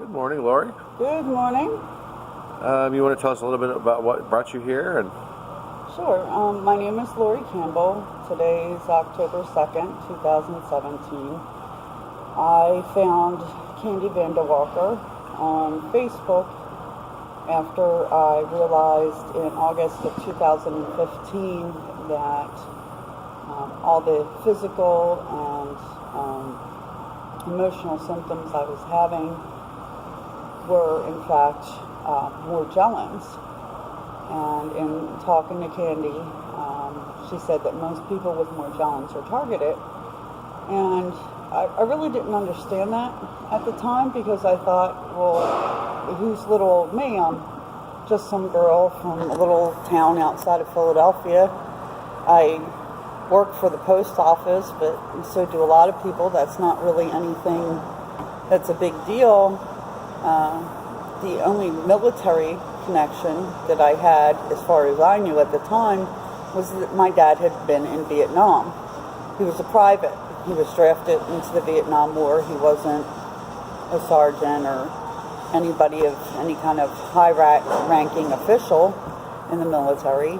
Good morning, Lori. Good morning. You want to tell us a little bit about what brought you here? And Sure. My name is Lori Campbell. Today is October 2nd, 2017. I found Candy Vanderwalker on Facebook after I realized in August of 2015 that all the physical and emotional symptoms I was having were in fact morgellons. And in talking to Candy, she said that most people with morgellons are targeted. And I really didn't understand that at the time, because I thought, well, who's little old me? I'm just some girl from a little town outside of Philadelphia. I work for the post office, but so do a lot of people. That's not really anything that's a big deal. The only military connection that I had, as far as I knew at the time, was that my dad had been in Vietnam. He was a private. He was drafted into the Vietnam War. He wasn't a sergeant or anybody of any kind of high-ranking official in the military.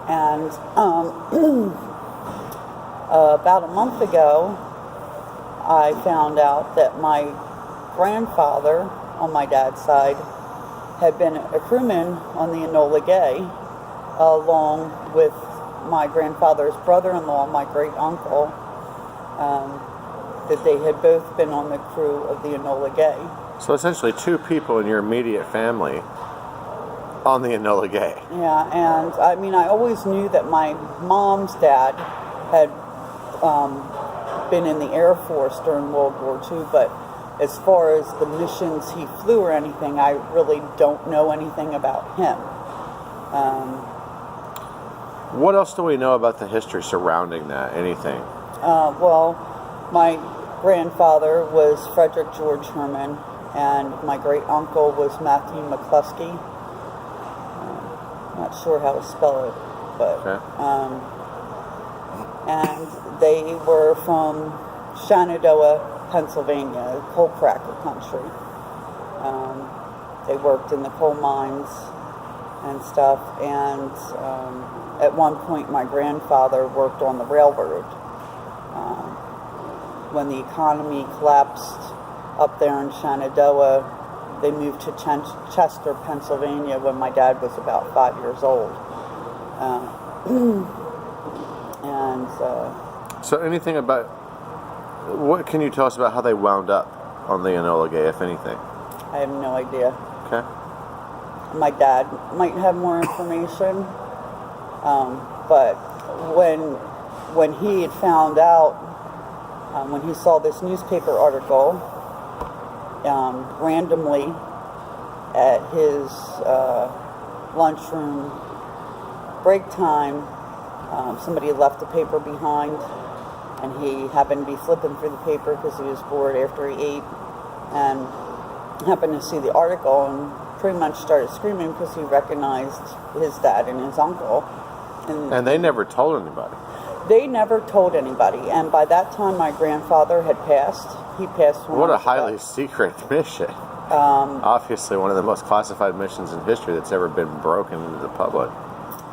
And about a month ago, I found out that my grandfather on my dad's side had been a crewman on the Enola Gay, along with my grandfather's brother-in-law, my great-uncle, that they had both been on the crew of the Enola Gay. so essentially two people in your immediate family on the Enola Gay. Yeah, and I mean, I always knew that my mom's dad had been in the Air Force during World War II, but as far as the missions he flew or anything, I really don't know anything about him. What else do we know about the history surrounding that? Anything? Well, my grandfather was Frederick George Herman, and my great-uncle was Matthew McCluskey. Not sure how to spell it, but... Okay. And they were from Shenandoah, Pennsylvania, coal cracker country. They worked in the coal mines and stuff, and at one point my grandfather worked on the railroad. When the economy collapsed up there in Shenandoah, they moved to Chester, Pennsylvania when my dad was about 5 years old. So anything about, what can you tell us about how they wound up on the Enola Gay, if anything? I have no idea. Okay. My dad might have more information, but when he had found out, when he saw this newspaper article randomly at his lunchroom break time, somebody had left the paper behind, and he happened to be flipping through the paper because he was bored after he ate, and happened to see the article and pretty much started screaming because he recognized his dad and his uncle. And they never told anybody? They never told anybody, and by that time my grandfather had passed. He passed when What I a was highly secret mission. Obviously one of the most classified missions in history that's ever been broken into the public.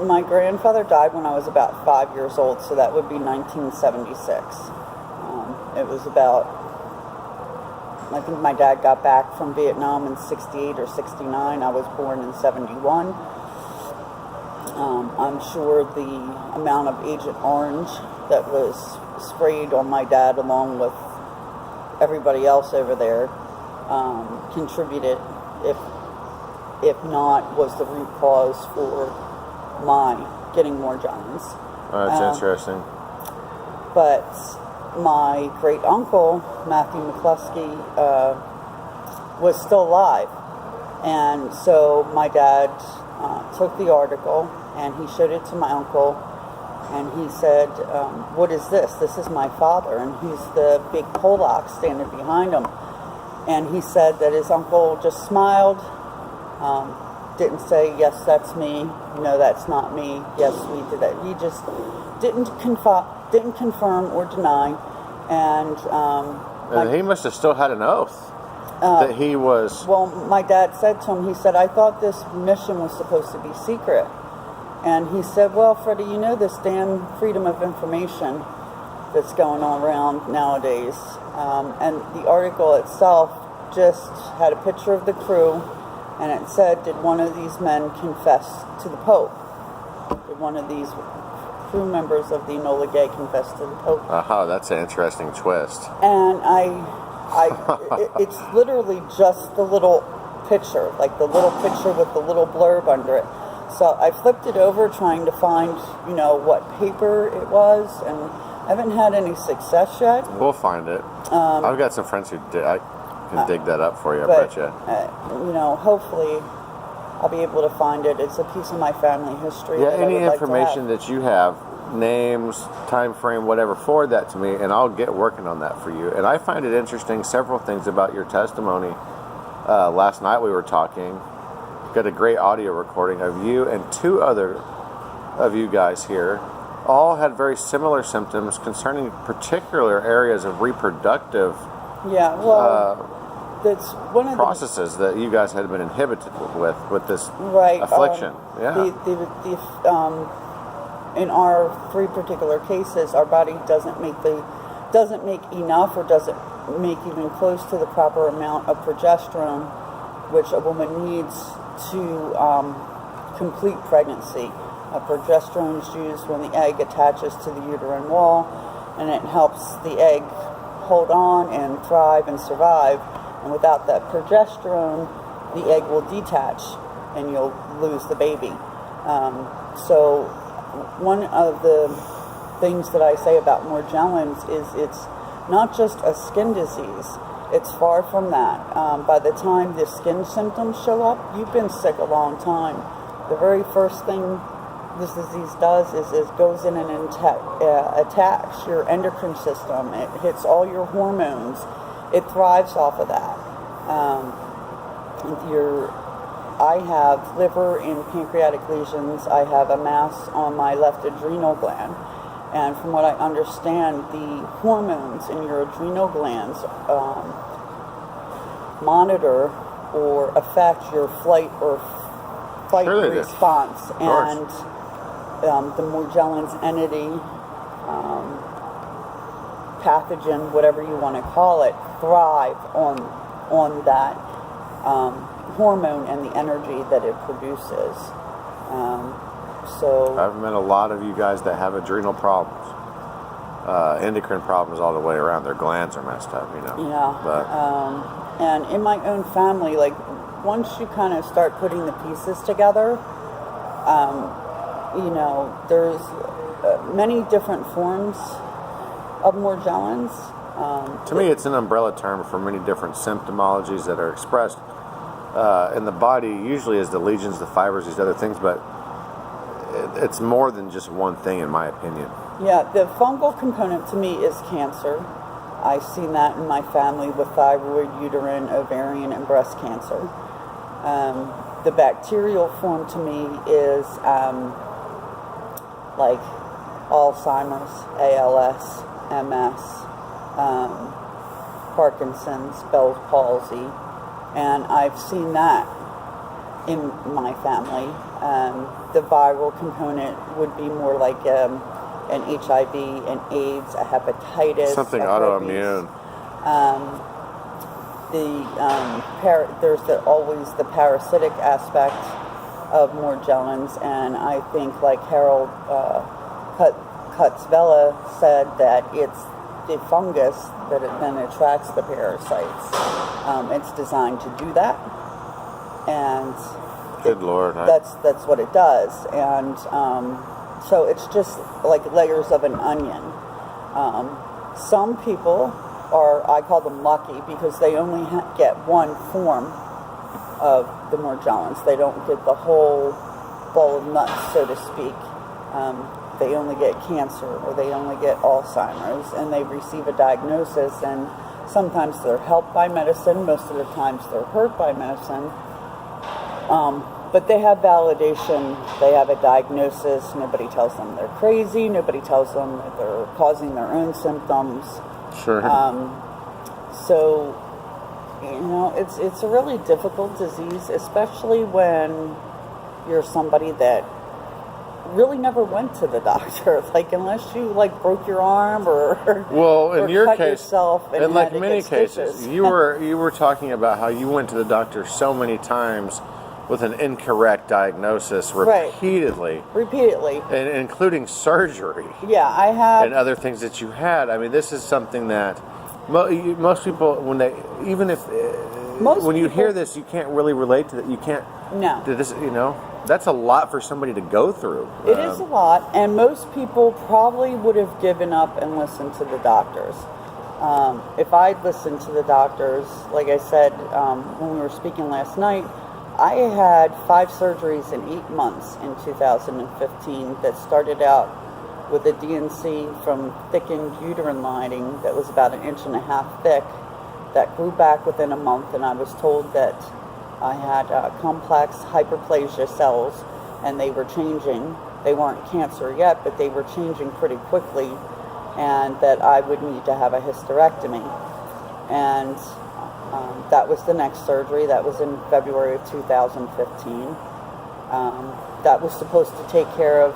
My grandfather died when I was about 5 years old, so that would be 1976. It was about, I think my dad got back from Vietnam in 68 or 69. I was born in 71. I'm sure the amount of Agent Orange that was sprayed on my dad along with everybody else over there contributed, if not was the root cause for my getting morgellons. Oh, that's interesting. But my great-uncle, Matthew McCluskey, was still alive. And so my dad took the article and he showed it to my uncle, and he said, what is this? This is my father, and he's the big Pollock standing behind him. And he said that his uncle just smiled, didn't say, yes, that's me, no, that's not me, yes, we did that. He just didn't confirm or deny. And he must have still had an oath. that he was... Well, my dad said to him, he said, I thought this mission was supposed to be secret. And he said, well, Freddie, you know this damn freedom of information that's going on around nowadays. And the article itself just had a picture of the crew, and it said, did one of these men confess to the Pope? Did one of these crew members of the Enola Gay confess to the Pope? Oh, that's an interesting twist. And it's literally just the little picture, like the little picture with the little blurb under it. So I flipped it over trying to find, what paper it was, and I haven't had any success yet. We'll find it. I've got some friends who I can dig that up for you, I bet you. Hopefully I'll be able to find it. It's a piece of my family history. Yeah, any information that you have, names, time frame, whatever, forward that to me, and I'll get working on that for you. And I find it interesting, several things about your testimony. Last night we were talking. Got a great audio recording of you and two other of you guys here. All had very similar symptoms concerning particular areas of reproductive that's one of processes that you guys had been inhibited with this affliction. In our three particular cases, our body doesn't make enough or doesn't make even close to the proper amount of progesterone, which a woman needs to complete pregnancy. Progesterone is used when the egg attaches to the uterine wall, and it helps the egg hold on and thrive and survive. And without that progesterone, the egg will detach and you'll lose the baby. So one of the things that I say about morgellons is it's not just a skin disease. It's far from that. By the time the skin symptoms show up, you've been sick a long time. The very first thing this disease does is it goes in and attacks your endocrine system. It hits all your hormones. It thrives off of that. I have liver and pancreatic lesions. I have a mass on my left adrenal gland. And from what I understand, the hormones in your adrenal glands monitor or affect your flight response. And the morgellons entity, pathogen, whatever you want to call it, thrive on that hormone and the energy that it produces. So I've met a lot of you guys that have adrenal problems, endocrine problems all the way around. Their glands are messed up, Yeah. But and in my own family, like once you kind of start putting the pieces together, there's many different forms of morgellons. To me, it's an umbrella term for many different symptomologies that are expressed in the body, usually as the lesions, the fibers, these other things, but it's more than just one thing, in my opinion. Yeah, the fungal component to me is cancer. I've seen that in my family with thyroid, uterine, ovarian, and breast cancer. The bacterial form to me is like Alzheimer's, ALS, MS, Parkinson's, Bell's palsy, and I've seen that in my family. The viral component would be more like an HIV, an AIDS, a hepatitis, something a autoimmune. There's always the parasitic aspect of morgellons, and I think like Harold Kutzvella said that it's the fungus that it then attracts the parasites. It's designed to do that, and good Lord, that's what it does. And so it's just like layers of an onion. Some people I call them lucky because they only get one form of the morgellons. They don't get the whole bowl of nuts, so to speak. They only get cancer, or they only get Alzheimer's, and they receive a diagnosis, and sometimes they're helped by medicine, most of the times they're hurt by medicine. But they have validation, they have a diagnosis, nobody tells them they're crazy, nobody tells them that they're causing their own symptoms. Sure. So it's a really difficult disease, especially when you're somebody that really never went to the doctor. Like, unless you broke your arm or well, in or your cut case, yourself and in like had to many get cases, stitches. you were talking about how you went to the doctor so many times with an incorrect diagnosis repeatedly, repeatedly, and including surgery. Yeah, I have. And other things that you had. I mean, this is something that most people, when you hear this, you can't really relate to that. You can't. No. To this, that's a lot for somebody to go through. It is a lot, and most people probably would have given up and listened to the doctors. If I'd listened to the doctors, like I said when we were speaking last night, I had 5 surgeries in 8 months in 2015 that started out with a DNC from thickened uterine lining that was about 1.5 inches thick that grew back within a month, and I was told that I had complex hyperplasia cells, and they were changing. They weren't cancer yet, but they were changing pretty quickly, and that I would need to have a hysterectomy. And that was the next surgery. That was in February of 2015. That was supposed to take care of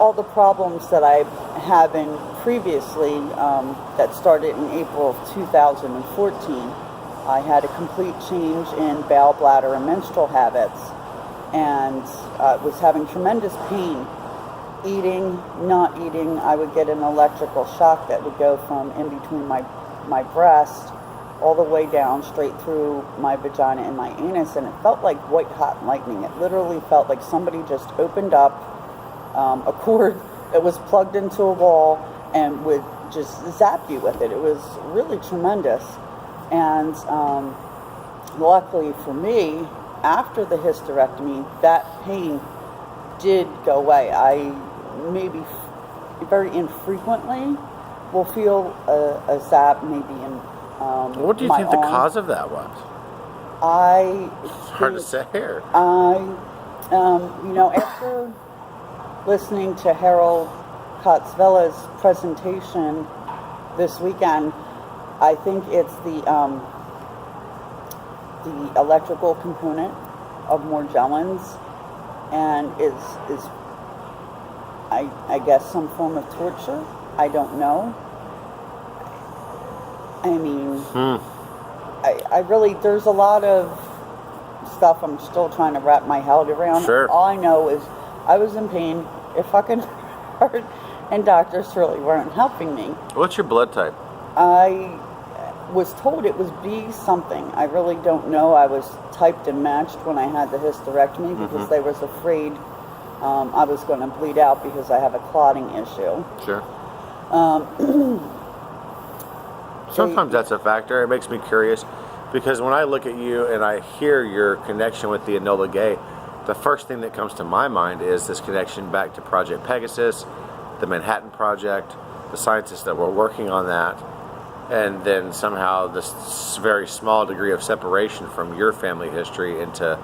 all the problems that I had been previously that started in April of 2014. I had a complete change in bowel, bladder, and menstrual habits, and was having tremendous pain. Eating, not eating, I would get an electrical shock that would go from in between my breast all the way down straight through my vagina and my anus, and it felt like white hot lightning. It literally felt like somebody just opened up a cord that was plugged into a wall and would just zap you with it. It was really tremendous. And luckily for me, after the hysterectomy, that pain did go away. I maybe very infrequently will feel a zap maybe in what do you think the cause of that was? It's hard to say here. After listening to Harold Kotzvella's presentation this weekend, I think it's the electrical component of morgellons, and is I guess some form of torture. I don't know. I mean, I really, there's a lot of stuff I'm still trying to wrap my head around. Sure. All I know is I was in pain. It fucking hurt, and doctors really weren't helping me. What's your blood type? I was told it was B something. I really don't know. I was typed and matched when I had the hysterectomy because they was afraid I was going to bleed out because I have a clotting issue. Sure. Sometimes that's a factor. It makes me curious because when I look at you and I hear your connection with the Enola Gay, the first thing that comes to my mind is this connection back to Project Pegasus, the Manhattan Project, the scientists that were working on that, and then somehow this very small degree of separation from your family history into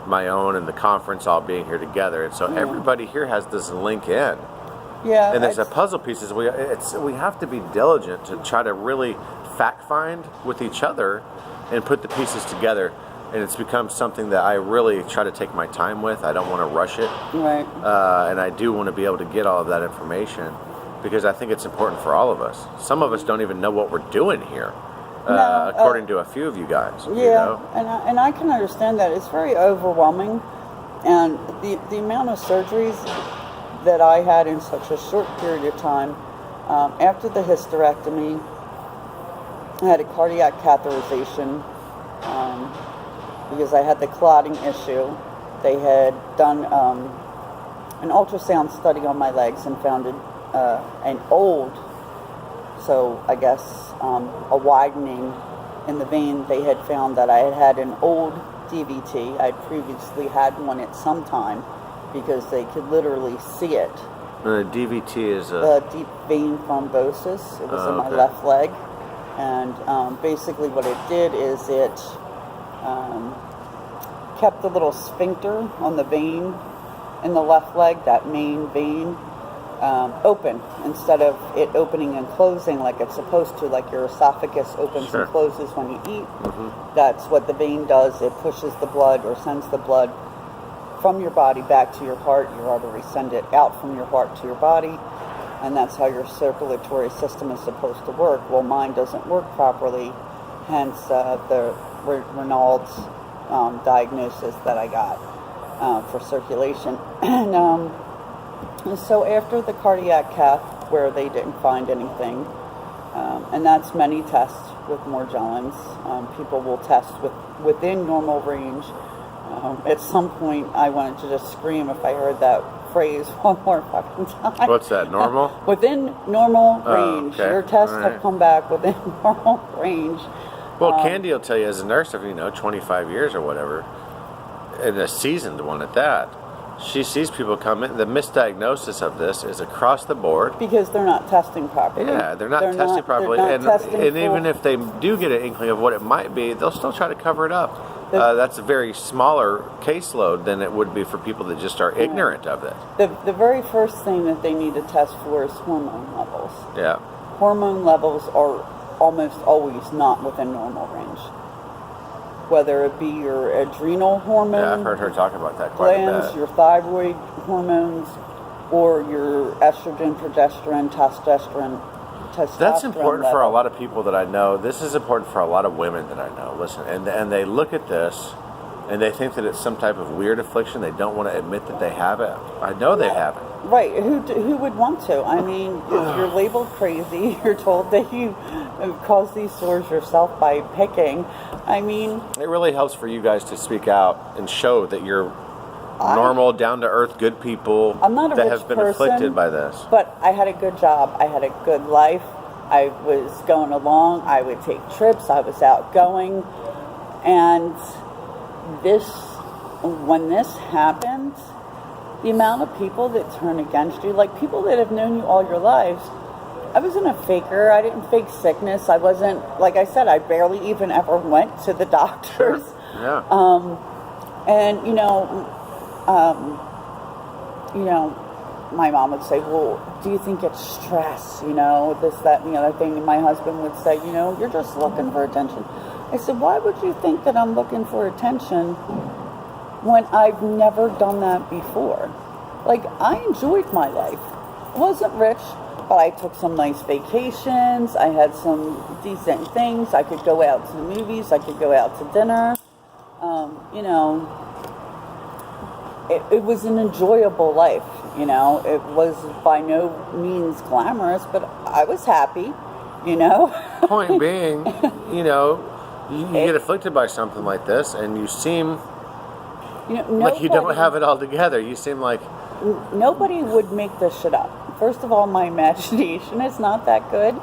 my own and the conference all being here together. And so everybody here has this link in. Yeah. And there's a puzzle pieces. We have to be diligent to try to really fact find with each other and put the pieces together. And it's become something that I really try to take my time with. I don't want to rush it. Right. And I do want to be able to get all of that information because I think it's important for all of us. Some of us don't even know what we're doing here, according to a few of you guys. Yeah, you know? and I can understand that. It's very overwhelming. And the amount of surgeries that I had in such a short period of time, after the hysterectomy, I had a cardiac catheterization because I had the clotting issue. They had done an ultrasound study on my legs and found an old, so I guess a widening in the vein. They had found that I had an old DVT. I'd previously had one at some time because they could literally see it. DVT is a deep vein thrombosis. It was in my left leg. And basically what it did is it kept the little sphincter on the vein in the left leg, that main vein, open instead of it opening and closing like it's supposed to, like your esophagus opens Sure. and closes when you eat. That's what the vein does. It pushes the blood or sends the blood from your body back to your heart. Your arteries send it out from your heart to your body, and that's how your circulatory system is supposed to work. Well, mine doesn't work properly, hence the Reynolds diagnosis that I got for circulation. And so after the cardiac cath, where they didn't find anything, and that's many tests with morgellons. People will test within normal range. At some point, I wanted to just scream if I heard that phrase one more fucking time. What's that, normal? Within normal range. Okay. Your tests All right. have come back within normal range. Well, Candy will tell you as a nurse of, 25 years or whatever, and a seasoned one at that, she sees people come in. The misdiagnosis of this is across the board. Because they're not testing properly. Yeah, they're not testing properly. They're not testing and even if they do get an inkling of what it might be, they'll still try to cover it up. That's a very smaller caseload than it would be for people that just are ignorant of it. The very first thing that they need to test for is hormone levels. Yeah. Hormone levels are almost always not within normal range. Whether it be your adrenal hormone, Yeah, I've heard her talk about that quite a glands, bit. your thyroid hormones, or your estrogen, progesterone, testosterone. That's important for a level. lot of people that I know. This is important for a lot of women that I know. Listen, and they look at this and they think that it's some type of weird affliction. They don't want to admit that they have it. I know they have it. Right. Who would want to? I mean, you're labeled crazy. You're told that you cause these sores yourself by picking. I mean, It really helps for you guys to speak out and show that you're normal, down-to-earth, good people I'm not a that rich have been person, afflicted by this. But I had a good job. I had a good life. I was going along. I would take trips. I was outgoing. And when this happened, the amount of people that turn against you, like people that have known you all your lives, I wasn't a faker. I didn't fake sickness. I wasn't, like I said, I barely even ever went to the doctors. Yeah. And, my mom would say, well, do you think it's stress? This, that, and the other thing. And my husband would say, you're just looking for attention. I said, why would you think that I'm looking for attention when I've never done that before? Like, I enjoyed my life. I wasn't rich, but I took some nice vacations. I had some decent things. I could go out to the movies. I could go out to dinner. It was an enjoyable life. It was by no means glamorous, but I was happy. Point being, you get afflicted by something like this, and you seem like you don't have it all together. You seem like nobody would make this shit up. First of all, my imagination is not that good,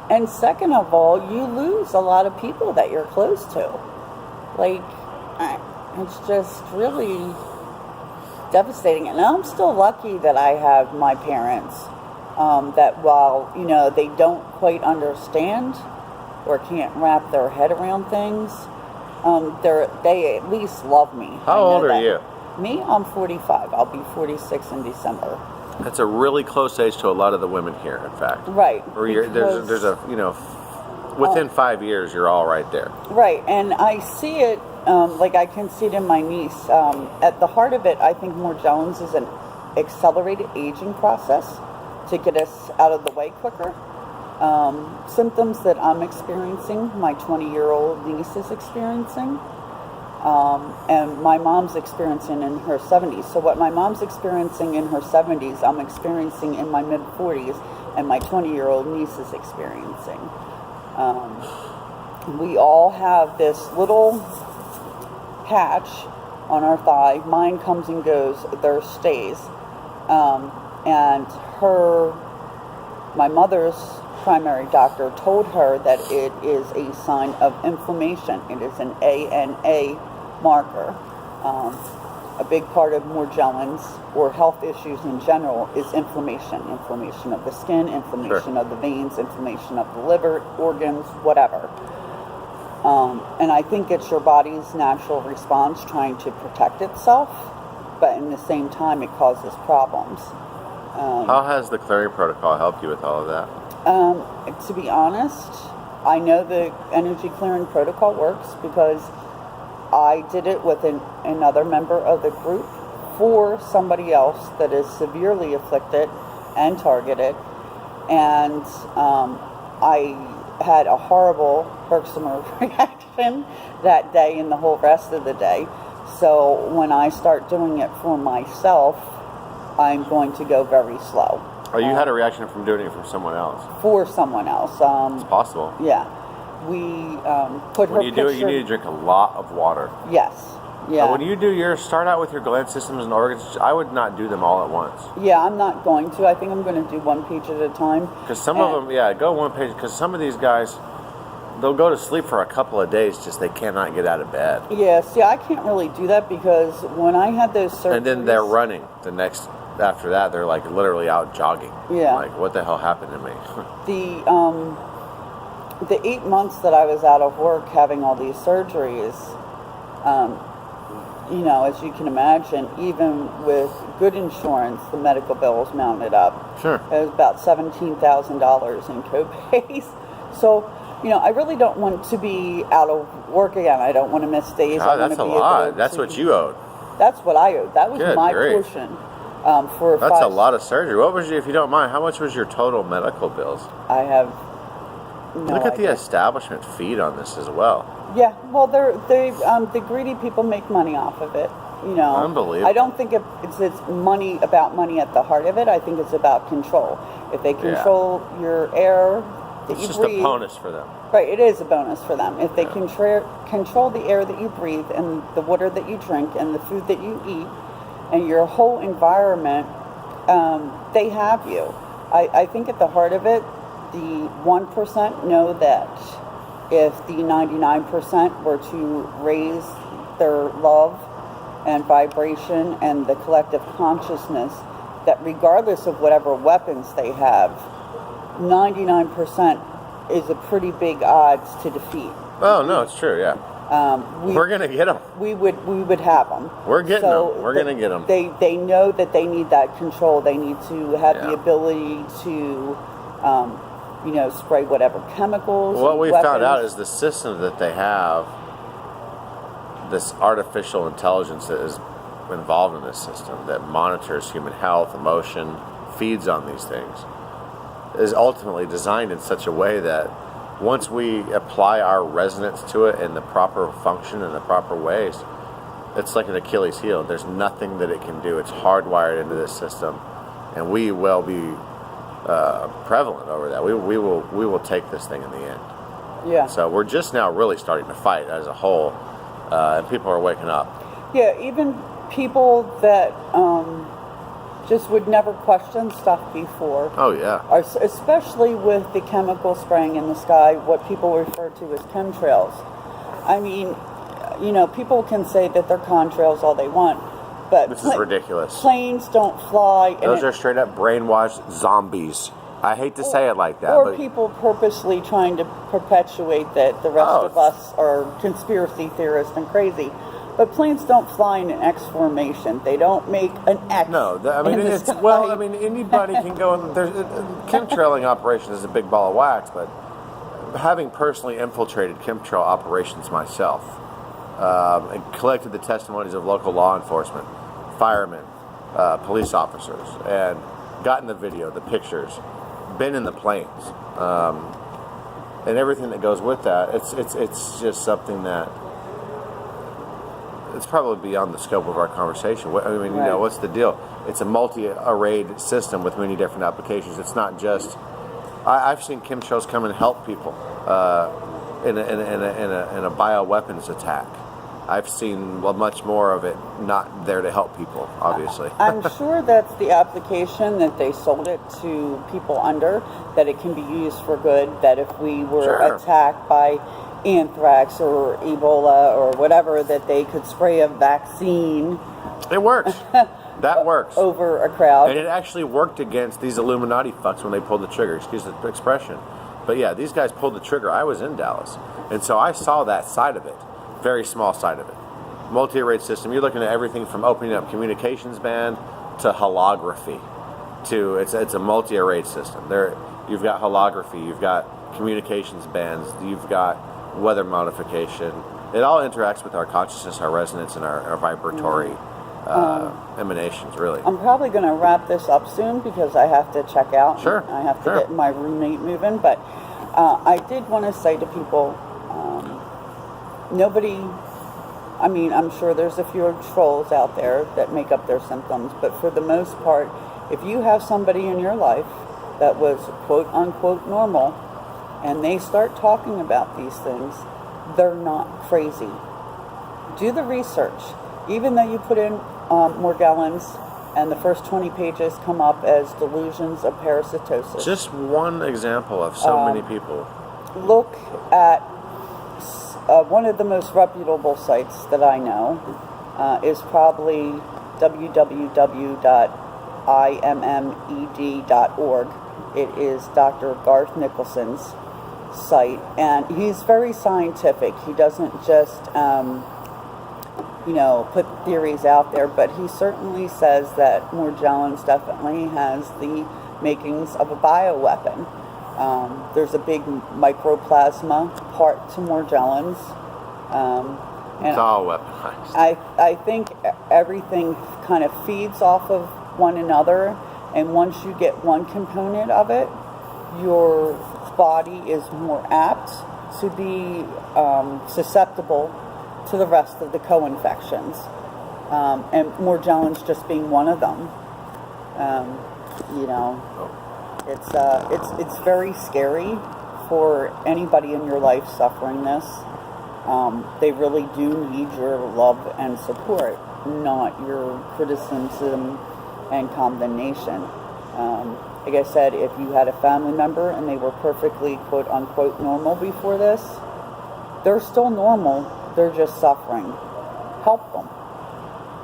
and second of all, you lose a lot of people that you're close to. Like, it's just really devastating. And I'm still lucky that I have my parents that while they don't quite understand or can't wrap their head around things, they at least love me. How old are you? Me, I'm 45. I'll be 46 in December. That's a really close age to a lot of the women here, in fact. Right. Or there's a within 5 years, you're all right there. Right, and I see it, like I can see it in my niece. At the heart of it, I think morgellons is an accelerated aging process to get us out of the way quicker. Symptoms that I'm experiencing, my 20-year-old niece is experiencing, and my mom's experiencing in her 70s. So what my mom's experiencing in her 70s, I'm experiencing in my mid-40s, and my 20-year-old niece is experiencing. We all have this little patch on our thigh. Mine comes and goes, theirs stays. And my mother's primary doctor told her that it is a sign of inflammation. It is an ANA marker. A big part of morgellons or health issues in general is inflammation. Inflammation of the skin, inflammation of the veins, inflammation of the liver, organs, whatever. And I think it's your body's natural response trying to protect itself, but in the same time it causes problems. How has the clearing protocol helped you with all of that? To be honest, I know the energy clearing protocol works because I did it with another member of the group for somebody else that is severely afflicted and targeted. And I had a horrible Bergsomer reaction that day and the whole rest of the day. So when I start doing it for myself, I'm going to go very slow. Oh, you had a reaction from doing it from someone else? For someone else. It's possible. Yeah. We put her When you do it, picture... you need to drink a lot of water. Yes. Yeah. When you do yours, start out with your gland systems and organs. I would not do them all at once. Yeah, I'm not going to. I think I'm going to do one page at a time. Because some of them, go one page. Because some of these guys, they'll go to sleep for a couple of days, just they cannot get out of bed. Yeah, see, I can't really do that because when I had those surgeries... And then they're running after that, they're like literally out jogging. Yeah. Like, what the hell happened to me? The 8 months that I was out of work having all these surgeries, as you can imagine, even with good insurance, the medical bills mounted up. Sure. It was about $17,000 in co-pays. So, I really don't want to be out of work again. I don't want to miss days. God, that's a lot. That's what you owed. That's what I owed. That was Good my grief. portion. That's a lot of surgery. What was if you don't mind, how much was your total medical bills? I have no Look at idea. the establishment feed on this as well. Yeah, well, the greedy people make money off of it. Unbelievable. I don't think it's money about money at the heart of it. I think it's about control. If they control your air that you just breathe, a bonus for them. Right, it is a bonus for them. If they control the air that you breathe and the water that you drink and the food that you eat and your whole environment, they have you. I think at the heart of it, the 1% know that if the 99% were to raise their love and vibration and the collective consciousness, that regardless of whatever weapons they have, 99% is a pretty big odds to defeat. Oh, no, it's true, yeah. We're going to get them. We would have them. We're getting them. We're going to get them. They know that they need that control. They need to have the ability to, spray whatever chemicals. What we found out is the system that they have, this artificial intelligence that is involved in this system that monitors human health, emotion, feeds on these things, is ultimately designed in such a way that once we apply our resonance to it in the proper function in the proper ways, it's like an Achilles heel. There's nothing that it can do. It's hardwired into this system, and we will be prevalent over that. We will take this thing in the end. Yeah. So we're just now really starting to fight as a whole, and people are waking up. Yeah, even people that just would never question stuff before. Oh yeah. Especially with the chemical spraying in the sky, what people refer to as chemtrails. I mean, people can say that they're contrails all they want, but this is ridiculous. Planes don't fly. Those are straight up brainwashed zombies. I hate to say it like that. Or people purposely trying to perpetuate that the rest of us are conspiracy theorists and crazy. But planes don't fly in an X formation. They don't make an X. No, anybody can go. Chemtrailing operations is a big ball of wax, but having personally infiltrated chemtrail operations myself, and collected the testimonies of local law enforcement, firemen, police officers, and gotten the video, the pictures, been in the planes, and everything that goes with that, it's just something that it's probably beyond the scope of our conversation. What's the deal? It's a multi-arrayed system with many different applications. It's not just. I've seen chemtrails come and help people in a bioweapons attack. I've seen much more of it not there to help people, obviously. I'm sure that's the application that they sold it to people under, that it can be used for good, that if we were attacked by anthrax or Ebola or whatever, that they could spray a vaccine. It works. That works. Over a crowd. And it actually worked against these Illuminati fucks when they pulled the trigger. Excuse the expression. But yeah, these guys pulled the trigger. I was in Dallas. And so I saw that side of it. Very small side of it. Multi-array system. You're looking at everything from opening up communications band to holography. to it's a multi-array system. There, you've got holography, you've got communications bands, you've got weather modification. It all interacts with our consciousness, our resonance, and our vibratory emanations, really. I'm probably going to wrap this up soon because I have to check out. Sure. I have to get my roommate moving. But I did want to say to people, nobody, I mean, I'm sure there's a few trolls out there that make up their symptoms, but for the most part, if you have somebody in your life that was quote unquote normal and they start talking about these things, they're not crazy. Do the research. Even though you put in morgellons and the first 20 pages come up as delusions of parasitosis. Just one example of so many people. Look at one of the most reputable sites that I know is probably www.immed.org. It is Dr. Garth Nicholson's site, and he's very scientific. He doesn't just put theories out there, but he certainly says that morgellons definitely has the makings of a bioweapon. There's a big mycoplasma part to morgellons. It's all weaponized. I think everything kind of feeds off of one another, and once you get one component of it, your body is more apt to be susceptible to the rest of the co-infections, and morgellons just being one of them. It's very scary for anybody in your life suffering this. They really do need your love and support, not your criticism and condemnation. Like I said, if you had a family member and they were perfectly quote unquote normal before this, they're still normal, they're just suffering. Help them.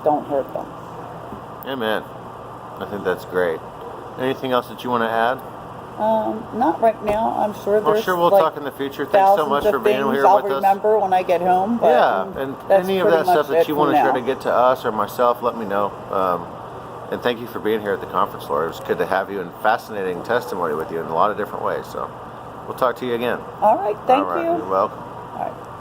Don't hurt them. Amen. I think that's great. Anything else that you want to add? Not right now. I'm sure there's we'll talk in the future. Thanks so much for being here with us. I'll remember when I get home. But yeah, and any of that stuff that you want to share to get to us or myself, let me know. And thank you for being here at the conference, Laura. It was good to have you and fascinating testimony with you in a lot of different ways. So we'll talk to you again. All right. Thank you. You're welcome.